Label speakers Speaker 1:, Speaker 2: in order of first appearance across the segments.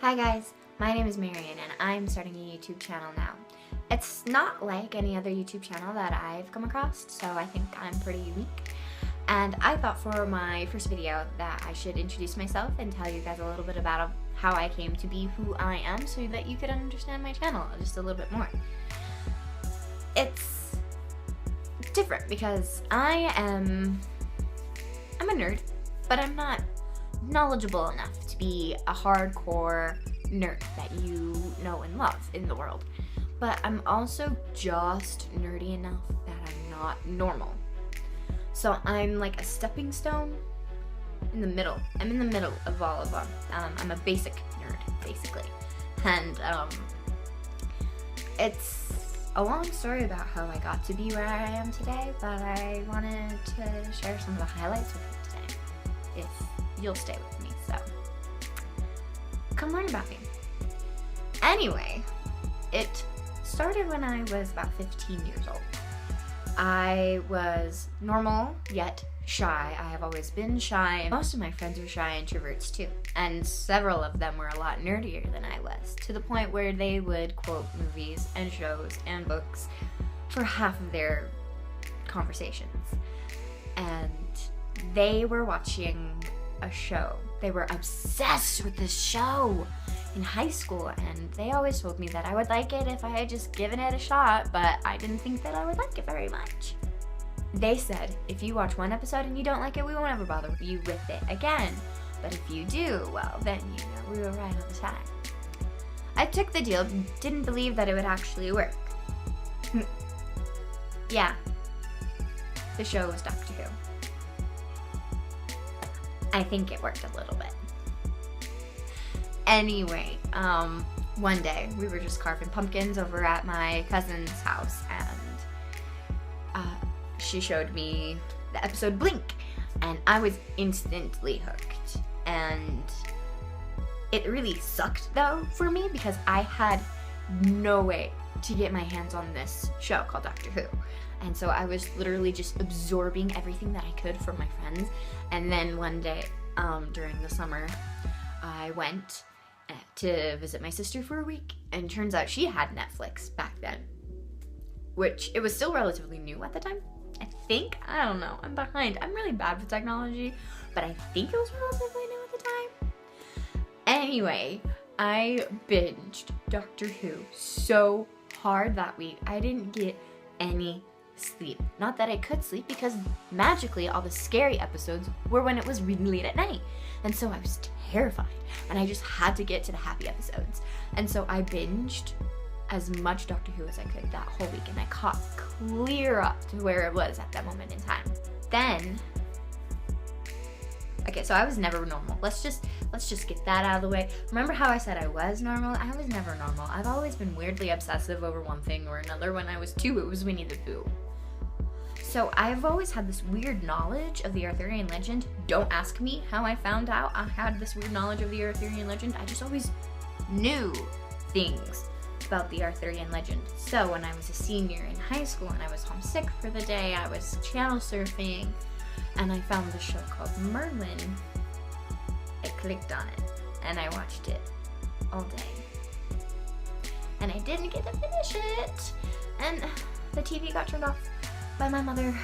Speaker 1: Hi guys, my name is Marion and I'm starting a YouTube channel now. It's not like any other YouTube channel that I've come across, so I think I'm pretty unique. And I thought for my first video that I should introduce myself and tell you guys a little bit about how I came to be who I am so that you could understand my channel just a little bit more. It's different because I'm a nerd, but I'm not knowledgeable enough to be a hardcore nerd that you know and love in the world. But I'm also just nerdy enough that I'm not normal. So I'm like a stepping stone in the middle. I'm in the middle of all of them. I'm a basic nerd, basically. And it's a long story about how I got to be where I am today, but I wanted to share some of the highlights with you today, if you'll stay with me, so come learn about me. Anyway, it started when I was about 15 years old. I was normal, yet shy. I have always been shy. Most of my friends were shy introverts too, and several of them were a lot nerdier than I was, to the point where they would quote movies and shows and books for half of their conversations. And they were watching a show. They were obsessed with this show in high school, and they always told me that I would like it if I had just given it a shot, but I didn't think that I would like it very much. They said, if you watch one episode and you don't like it, we won't ever bother you with it again. But if you do, well, then you know we were right all the time. I took the deal, didn't believe that it would actually work. Yeah, the show was Doctor Who. I think it worked a little bit. Anyway, one day we were just carving pumpkins over at my cousin's house, and she showed me the episode Blink, and I was instantly hooked. And it really sucked though for me because I had no way to get my hands on this show called Doctor Who. And so I was literally just absorbing everything that I could from my friends. And then one day, during the summer, I went to visit my sister for a week, and turns out she had Netflix back then, which it was still relatively new at the time. I don't know, I'm behind. I'm really bad with technology, but I think it was relatively new at the time. Anyway, I binged Doctor Who so hard that week. I didn't get any sleep. Not that I could sleep, because magically all the scary episodes were when it was really late at night. And so I was terrified, and I just had to get to the happy episodes. And so I binged as much Doctor Who as I could that whole week, and I caught clear up to where it was at that moment in time. Then, okay, so I was never normal. Let's just get that out of the way. Remember how I said I was normal? I was never normal. I've always been weirdly obsessive over one thing or another. When I was 2, it was Winnie the Pooh. So I've always had this weird knowledge of the Arthurian legend. Don't ask me how I found out I had this weird knowledge of the Arthurian legend. I just always knew things about the Arthurian legend. So when I was a senior in high school and I was homesick for the day, I was channel surfing, and I found this show called Merlin. I clicked on it and I watched it all day. And I didn't get to finish it, and the TV got turned off by my mother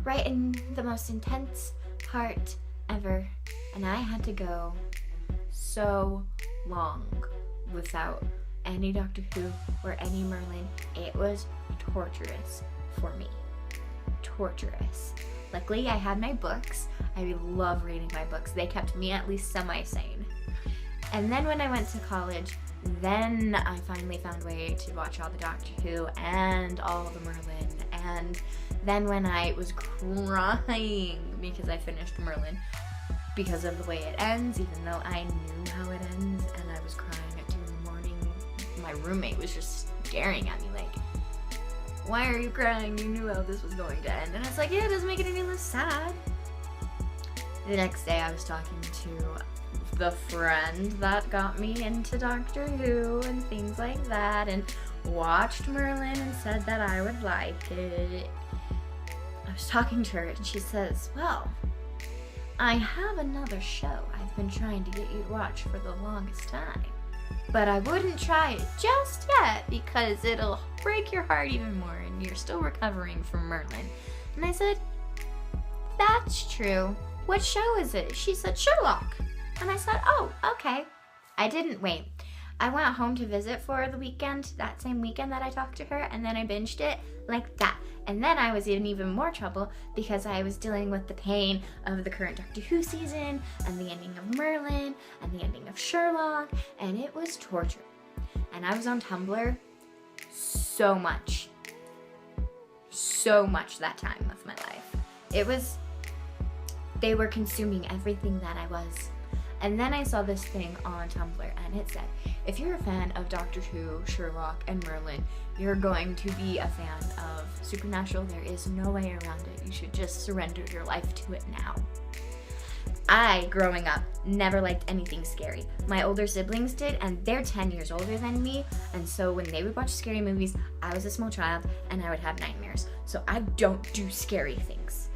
Speaker 1: right in the most intense part ever, and I had to go so long without any Doctor Who or any Merlin. It was torturous for me. Torturous. Luckily, I had my books. I love reading my books. They kept me at least semi-sane. And then when I went to college, then I finally found a way to watch all the Doctor Who and all the Merlin. And then when I was crying because I finished Merlin because of the way it ends, even though I knew how it ends, and I was crying at 2 in the morning, my roommate was just staring at me like, why are you crying? You knew how this was going to end. And I was like, yeah, it doesn't make it any less sad. The next day I was talking to the friend that got me into Doctor Who and things like that, and watched Merlin and said that I would like it. I was talking to her and she says, well, I have another show I've been trying to get you to watch for the longest time. But I wouldn't try it just yet because it'll break your heart even more and you're still recovering from Merlin. And I said, that's true. What show is it? She said, Sherlock. And I said, oh, okay. I didn't wait. I went home to visit for the weekend, that same weekend that I talked to her, and then I binged it like that. And then I was in even more trouble because I was dealing with the pain of the current Doctor Who season and the ending of Merlin and the ending of Sherlock, and it was torture. And I was on Tumblr so much that time of my life. They were consuming everything that I was. And then I saw this thing on Tumblr and it said, if you're a fan of Doctor Who, Sherlock, and Merlin, you're going to be a fan of Supernatural. There is no way around it. You should just surrender your life to it now. I, growing up, never liked anything scary. My older siblings did, and they're 10 years older than me, and so when they would watch scary movies, I was a small child and I would have nightmares. So I don't do scary things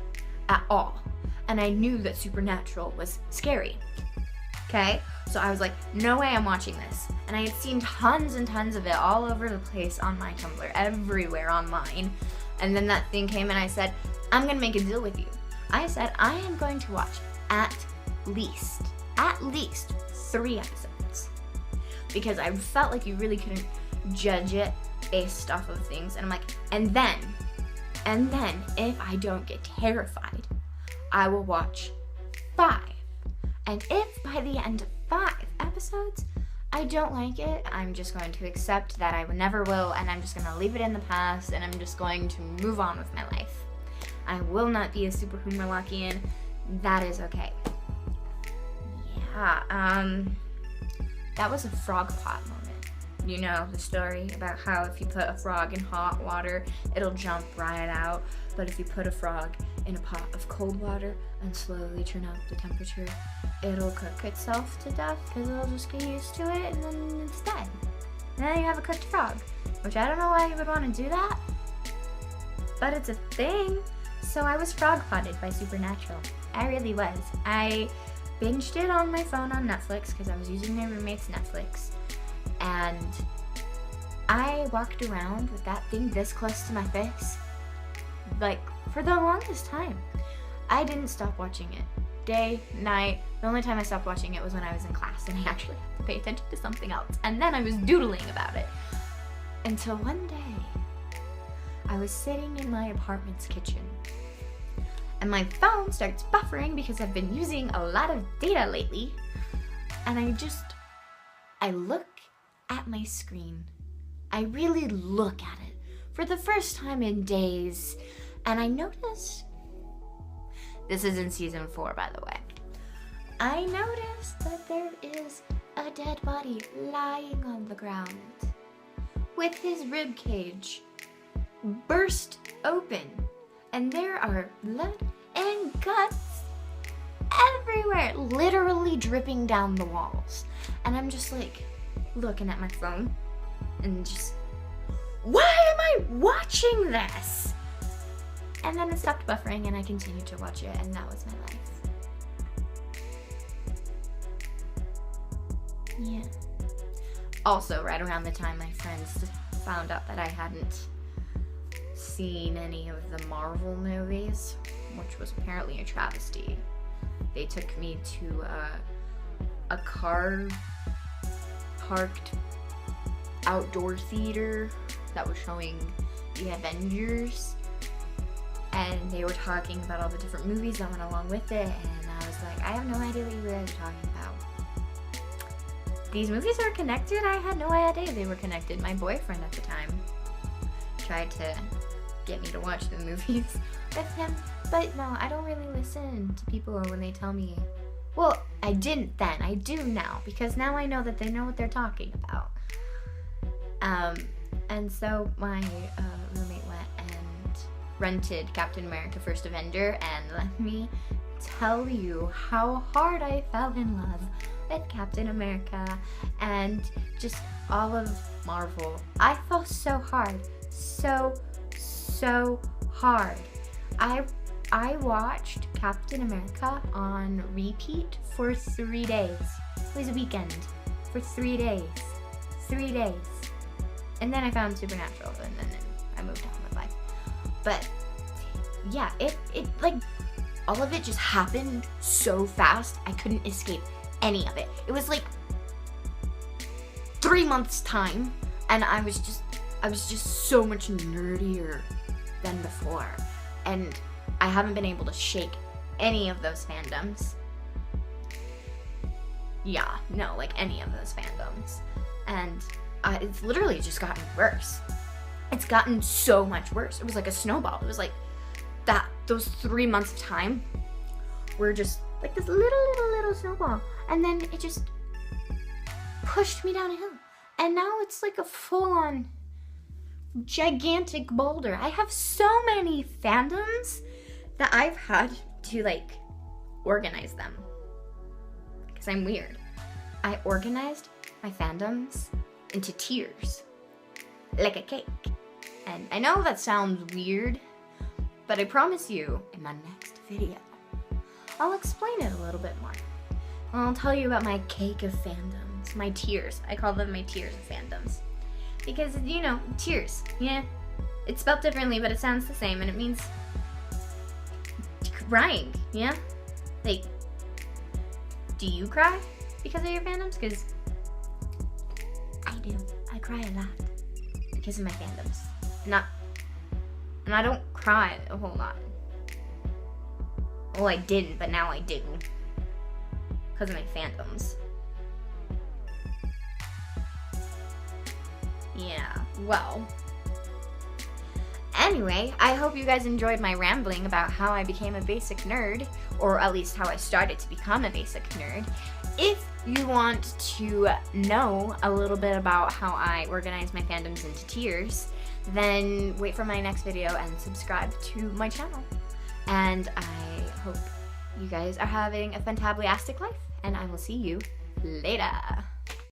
Speaker 1: at all. And I knew that Supernatural was scary. Okay, so I was like, no way I'm watching this. And I had seen tons and tons of it all over the place on my Tumblr, everywhere online. And then that thing came and I said, I'm gonna make a deal with you. I said, I am going to watch at least 3 episodes. Because I felt like you really couldn't judge it based off of things. And I'm like, and then, if I don't get terrified, I will watch 5. And if by the end of 5 episodes, I don't like it, I'm just going to accept that I never will, and I'm just going to leave it in the past, and I'm just going to move on with my life. I will not be a super Humorlockian. That is okay. Yeah, that was a frog pot moment. You know the story about how if you put a frog in hot water, it'll jump right out. But if you put a frog in a pot of cold water and slowly turn up the temperature, it'll cook itself to death because it'll just get used to it and then it's dead. And then you have a cooked frog, which I don't know why you would want to do that, but it's a thing. So I was frog potted by Supernatural. I really was. I binged it on my phone on Netflix because I was using my roommate's Netflix. And I walked around with that thing this close to my face, like, for the longest time. I didn't stop watching it. Day, night. The only time I stopped watching it was when I was in class and I actually had to pay attention to something else. And then I was doodling about it. Until one day, I was sitting in my apartment's kitchen. And my phone starts buffering because I've been using a lot of data lately. And I look at my screen. I really look at it for the first time in days. And I noticed, this is in season 4, by the way. I noticed that there is a dead body lying on the ground with his rib cage burst open. And there are blood and guts everywhere, literally dripping down the walls. And I'm just like looking at my phone and just, why am I watching this? And then it stopped buffering and I continued to watch it, and that was my life. Yeah. Also, right around the time my friends found out that I hadn't seen any of the Marvel movies, which was apparently a travesty, they took me to a car parked outdoor theater that was showing the Avengers, and they were talking about all the different movies that went along with it, and I was like, I have no idea what you guys are talking about. These movies are connected? I had no idea they were connected. My boyfriend at the time tried to get me to watch the movies with him, but no, I don't really listen to people when they tell me. Well, I didn't then. I do now, because now I know that they know what they're talking about. And so my roommate went and rented Captain America First Avenger, and let me tell you how hard I fell in love with Captain America and just all of Marvel. I fell so hard. So hard. I I watched Captain America on repeat for 3 days. It was a weekend for 3 days. 3 days. And then I found Supernatural, and then I moved on with life. But yeah, it like, all of it just happened so fast, I couldn't escape any of it. It was like 3 months time, and I was just so much nerdier than before. And I haven't been able to shake any of those fandoms. Yeah, no, like any of those fandoms. And it's literally just gotten worse. It's gotten so much worse. It was like a snowball. It was like those 3 months of time were just like this little snowball. And then it just pushed me down a hill. And now it's like a full-on gigantic boulder. I have so many fandoms that I've had to like organize them. Because I'm weird. I organized my fandoms into tiers. Like a cake. And I know that sounds weird, but I promise you, in my next video, I'll explain it a little bit more. I'll tell you about my cake of fandoms, my tiers. I call them my tiers of fandoms. Because, you know, tiers, yeah. It's spelled differently, but it sounds the same, and it means crying, yeah? Like, do you cry because of your fandoms? Because I do. I cry a lot because of my fandoms. And I don't cry a whole lot. Well, I didn't, but now I do. Because of my fandoms. Yeah, well. Anyway, I hope you guys enjoyed my rambling about how I became a basic nerd, or at least how I started to become a basic nerd. If you want to know a little bit about how I organize my fandoms into tiers, then wait for my next video and subscribe to my channel. And I hope you guys are having a fantablastic life, and I will see you later.